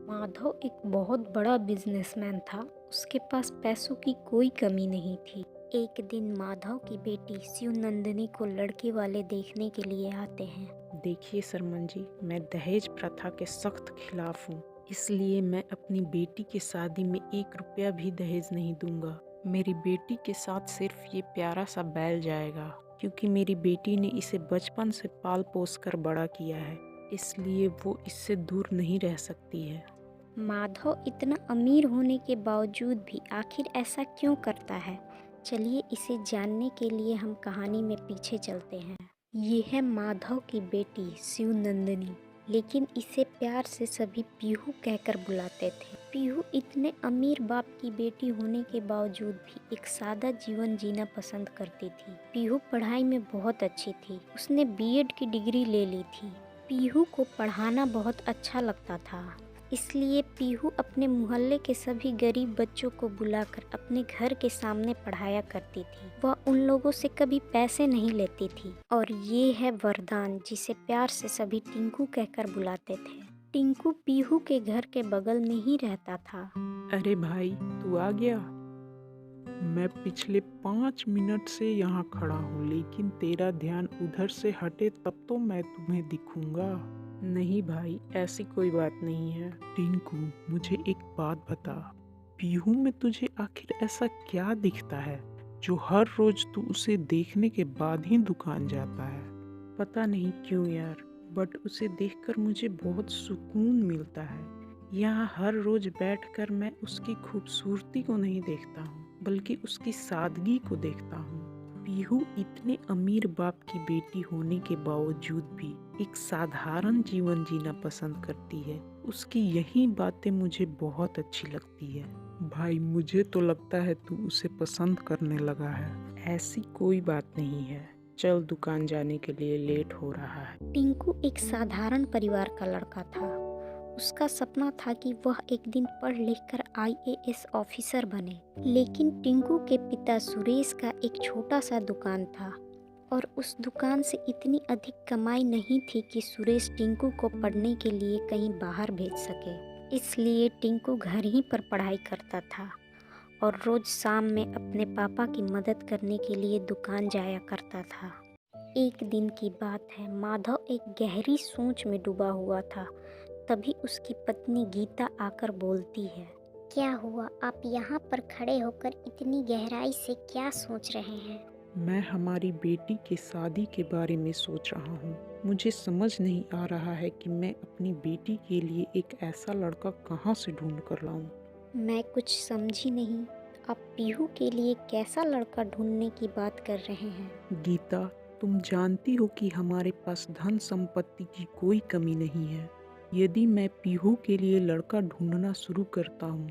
माधव एक बहुत बड़ा बिजनेसमैन था। उसके पास पैसों की कोई कमी नहीं थी। एक दिन माधव की बेटी शिव नंदिनी को लड़के वाले देखने के लिए आते हैं। देखिए सरमन जी, मैं दहेज प्रथा के सख्त खिलाफ हूँ। इसलिए मैं अपनी बेटी की शादी में 1 रुपया भी दहेज नहीं दूंगा। मेरी बेटी के साथ सिर्फ ये प्यारा सा बैल जाएगा, क्योंकि मेरी बेटी ने इसे बचपन से पाल पोस कर बड़ा किया है। इसलिए वो इससे दूर नहीं रह सकती है। माधव इतना अमीर होने के बावजूद भी आखिर ऐसा क्यों करता है? चलिए इसे जानने के लिए हम कहानी में पीछे चलते हैं। ये है माधव की बेटी शिव नंदिनी, लेकिन इसे प्यार से सभी पीहू कहकर बुलाते थे। पीहू इतने अमीर बाप की बेटी होने के बावजूद भी एक सादा जीवन जीना पसंद करती थी। पीहू पढ़ाई में बहुत अच्छी थी। उसने बीएड की डिग्री ले ली थी। पीहू को पढ़ाना बहुत अच्छा लगता था, इसलिए पीहू अपने मोहल्ले के सभी गरीब बच्चों को बुलाकर अपने घर के सामने पढ़ाया करती थी। वह उन लोगों से कभी पैसे नहीं लेती थी। और ये है वरदान, जिसे प्यार से सभी टिंकू कहकर बुलाते थे। टिंकू पीहू के घर के बगल में ही रहता था। अरे भाई, तू आ गया। मैं पिछले 5 मिनट से यहाँ खड़ा हूँ, लेकिन तेरा ध्यान उधर से हटे तब तो मैं तुम्हें दिखूंगा। नहीं भाई, ऐसी कोई बात नहीं है। टिंकू, मुझे एक बात बता, पीहू में तुझे आखिर ऐसा क्या दिखता है जो हर रोज तू उसे देखने के बाद ही दुकान जाता है? पता नहीं क्यों यार, बट उसे देखकर मुझे बहुत सुकून मिलता है। यहाँ हर रोज बैठकर मैं उसकी खूबसूरती को नहीं देखता हूँ, बल्कि उसकी सादगी को देखता हूँ। पीहू इतने अमीर बाप की बेटी होने के बावजूद भी एक साधारण जीवन जीना पसंद करती है। उसकी यही बातें मुझे बहुत अच्छी लगती है। भाई, मुझे तो लगता है तू उसे पसंद करने लगा है। ऐसी कोई बात नहीं है। चल, दुकान जाने के लिए लेट हो रहा है। टिंकू एक साधारण परिवार का लड़का था। उसका सपना था कि वह एक दिन पढ़ लिख कर आईएएस ऑफिसर बने। लेकिन टिंकू के पिता सुरेश का एक छोटा सा दुकान था और उस दुकान से इतनी अधिक कमाई नहीं थी कि सुरेश टिंकू को पढ़ने के लिए कहीं बाहर भेज सके। इसलिए टिंकू घर ही पर पढ़ाई करता था और रोज शाम में अपने पापा की मदद करने के लिए दुकान जाया करता था। एक दिन की बात है, माधव एक गहरी सोच में डूबा हुआ था। तभी उसकी पत्नी गीता आकर बोलती है, क्या हुआ? आप यहाँ पर खड़े होकर इतनी गहराई से क्या सोच रहे हैं? मैं हमारी बेटी की शादी के बारे में सोच रहा हूँ। मुझे समझ नहीं आ रहा है कि मैं अपनी बेटी के लिए एक ऐसा लड़का कहाँ से ढूंढ कर लाऊं। मैं कुछ समझी नहीं। आप पीहू के लिए कैसा लड़का ढूंढने की बात कर रहे हैं? गीता, तुम जानती हो कि हमारे पास धन संपत्ति की कोई कमी नहीं है। यदि मैं पीहू के लिए लड़का ढूंढना शुरू करता हूँ,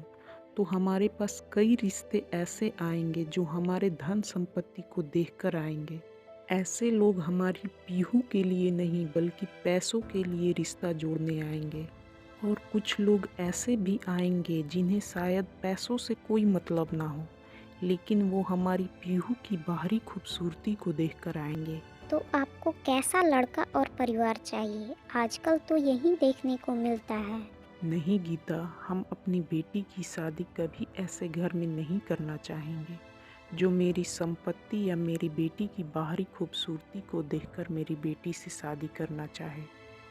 तो हमारे पास कई रिश्ते ऐसे आएंगे जो हमारे धन संपत्ति को देखकर आएंगे। ऐसे लोग हमारी पीहू के लिए नहीं, बल्कि पैसों के लिए रिश्ता जोड़ने आएंगे। और कुछ लोग ऐसे भी आएंगे जिन्हें शायद पैसों से कोई मतलब ना हो, लेकिन वो हमारी पीहू की बाहरी खूबसूरती को देखकर आएंगे। तो आपको कैसा लड़का और परिवार चाहिए? आजकल तो यही देखने को मिलता है। नहीं गीता, हम अपनी बेटी की शादी कभी ऐसे घर में नहीं करना चाहेंगे जो मेरी संपत्ति या मेरी बेटी की बाहरी खूबसूरती को देखकर मेरी बेटी से शादी करना चाहे।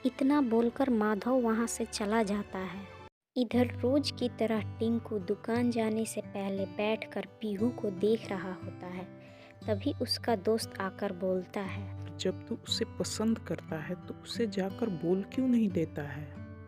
इतना बोलकर माधव वहाँ से चला जाता है। इधर रोज की तरह टिंकू दुकान जाने से पहले बैठकर पीहू को देख रहा होता है। तभी उसका दोस्त आकर बोलता है, जब तू उसे पसंद करता है तो उसे जाकर बोल क्यों नहीं देता है?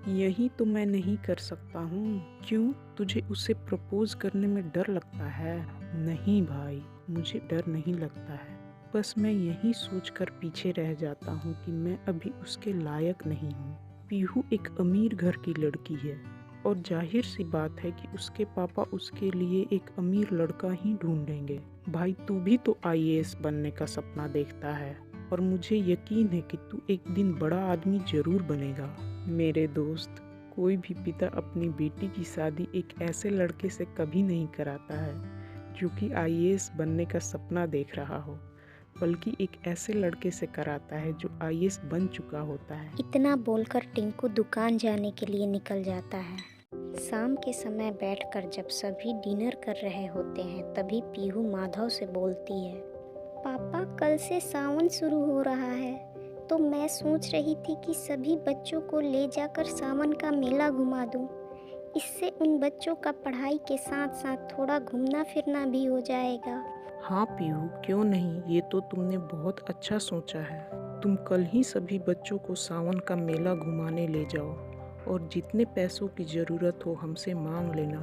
यही तो मैं नहीं कर सकता हूँ। क्यों, तुझे उसे प्रपोज करने में डर लगता है? नहीं भाई, मुझे डर नहीं लगता है। बस मैं यही सोचकर पीछे रह जाता हूँ कि मैं अभी उसके लायक नहीं हूँ। पीहू एक अमीर घर की लड़की है और जाहिर सी बात है कि उसके पापा उसके लिए एक अमीर लड़का ही ढूंढेंगे। भाई, तू भी तो आईएएस बनने का सपना देखता है और मुझे यकीन है कि तू एक दिन बड़ा आदमी जरूर बनेगा। मेरे दोस्त, कोई भी पिता अपनी बेटी की शादी एक ऐसे लड़के से कभी नहीं कराता है जो कि आईएएस बनने का सपना देख रहा हो, बल्कि एक ऐसे लड़के से कराता है जो आईएएस बन चुका होता है। इतना बोलकर टिंकू दुकान जाने के लिए निकल जाता है। शाम के समय बैठकर जब सभी डिनर कर रहे होते हैं तभी पीहू माधव से बोलती है। पापा, कल से सावन शुरू हो रहा है, तो मैं सोच रही थी कि सभी बच्चों को ले जाकर सावन का मेला घुमा दूं। इससे उन बच्चों का पढ़ाई के साथ साथ थोड़ा घूमना फिरना भी हो जाएगा। हाँ पीहू, क्यों नहीं, ये तो तुमने बहुत अच्छा सोचा है। तुम कल ही सभी बच्चों को सावन का मेला घुमाने ले जाओ और जितने पैसों की ज़रूरत हो हमसे मांग लेना।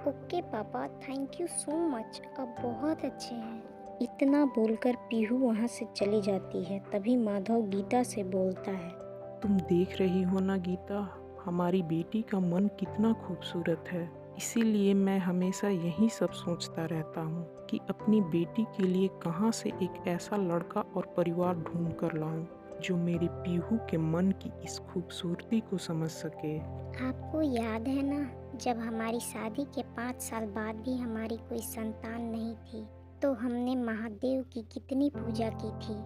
ओके पापा, थैंक यू सो मच, आप बहुत अच्छे हैं। इतना बोलकर पीहू वहाँ से चली जाती है। तभी माधव गीता से बोलता है। तुम देख रही हो ना गीता, हमारी बेटी का मन कितना खूबसूरत है। इसीलिए मैं हमेशा यही सब सोचता रहता हूँ कि अपनी बेटी के लिए कहाँ से एक ऐसा लड़का और परिवार ढूंढ कर लाऊं जो मेरी पीहू के मन की इस खूबसूरती को समझ सके। आपको याद है ना, जब हमारी शादी के 5 साल बाद भी हमारी कोई संतान नहीं थी, तो हमने महादेव की कितनी पूजा की थी।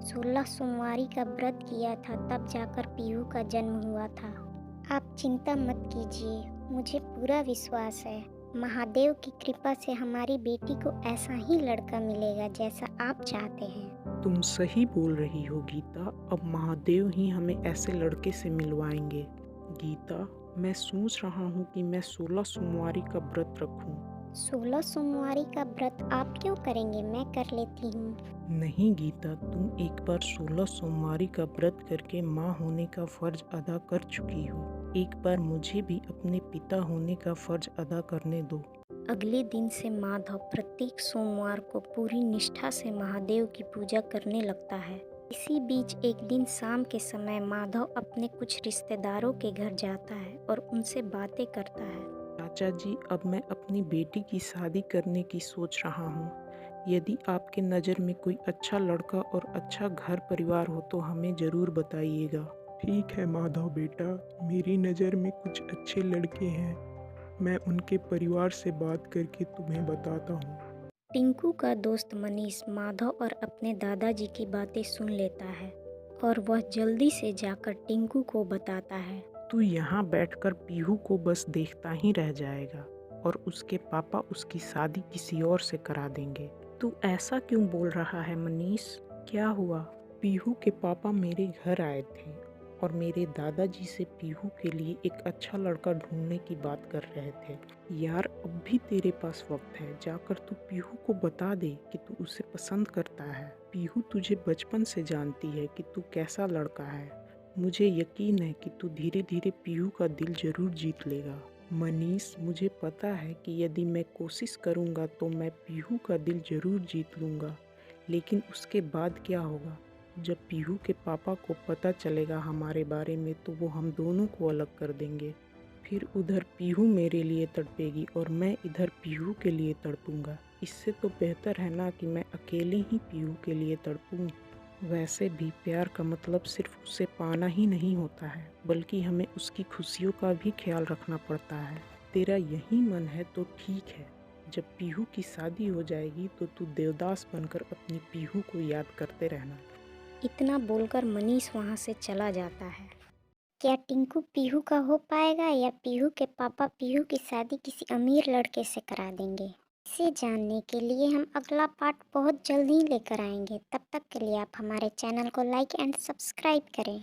16 सोमवारी का व्रत किया था, तब जाकर पीहू का जन्म हुआ था। आप चिंता मत कीजिए, मुझे पूरा विश्वास है महादेव की कृपा से हमारी बेटी को ऐसा ही लड़का मिलेगा जैसा आप चाहते हैं। तुम सही बोल रही हो गीता, अब महादेव ही हमें ऐसे लड़के से मिलवाएंगे। गीता, मैं सोच रहा हूँ कि मैं 16 सोमवारी का व्रत रखूँ। 16 सोमवारी का व्रत आप क्यों करेंगे, मैं कर लेती हूँ। नहीं गीता, तुम एक बार 16 सोमवारी का व्रत करके माँ होने का फर्ज अदा कर चुकी हो। एक बार मुझे भी अपने पिता होने का फर्ज अदा करने दो। अगले दिन से माधव प्रत्येक सोमवार को पूरी निष्ठा से महादेव की पूजा करने लगता है। इसी बीच एक दिन शाम के समय माधव अपने कुछ रिश्तेदारों के घर जाता है और उनसे बातें करता है। चाचा जी, अब मैं अपनी बेटी की शादी करने की सोच रहा हूँ। यदि आपके नज़र में कोई अच्छा लड़का और अच्छा घर परिवार हो तो हमें ज़रूर बताइएगा। ठीक है माधव बेटा, मेरी नज़र में कुछ अच्छे लड़के हैं। मैं उनके परिवार से बात करके तुम्हें बताता हूँ। टिंकू का दोस्त मनीष माधव और अपने दादाजी की बातें सुन लेता है और वह जल्दी से जाकर टिंकू को बताता है। तू यहाँ बैठकर पीहू को बस देखता ही रह जाएगा और उसके पापा उसकी शादी किसी और से करा देंगे। तू ऐसा क्यों बोल रहा है मनीष, क्या हुआ? पीहू के पापा मेरे घर आए थे और मेरे दादाजी से पीहू के लिए एक अच्छा लड़का ढूंढने की बात कर रहे थे। यार, अब भी तेरे पास वक्त है, जाकर तू पीहू को बता दे कि तू उसे पसंद करता है। पीहू तुझे बचपन से जानती है कि तू कैसा लड़का है। मुझे यकीन है कि तू धीरे धीरे पीहू का दिल जरूर जीत लेगा। मनीष, मुझे पता है कि यदि मैं कोशिश करूंगा तो मैं पीहू का दिल जरूर जीत लूंगा, लेकिन उसके बाद क्या होगा? जब पीहू के पापा को पता चलेगा हमारे बारे में तो वो हम दोनों को अलग कर देंगे। फिर उधर पीहू मेरे लिए तड़पेगी और मैं इधर पीहू के लिए तड़पूंगा। इससे तो बेहतर है ना कि मैं अकेले ही पीहू के लिए तड़पूं। वैसे भी प्यार का मतलब सिर्फ उसे पाना ही नहीं होता है, बल्कि हमें उसकी खुशियों का भी ख्याल रखना पड़ता है। तेरा यही मन है तो ठीक है, जब पीहू की शादी हो जाएगी तो तू देवदास बनकर अपनी पीहू को याद करते रहना। इतना बोलकर मनीष वहाँ से चला जाता है। क्या टिंकू पीहू का हो पाएगा या पीहू के पापा पीहू की शादी किसी अमीर लड़के से करा देंगे? इसे जानने के लिए हम अगला पार्ट बहुत जल्द ही लेकर आएंगे। तब तक के लिए आप हमारे चैनल को लाइक एंड सब्सक्राइब करें।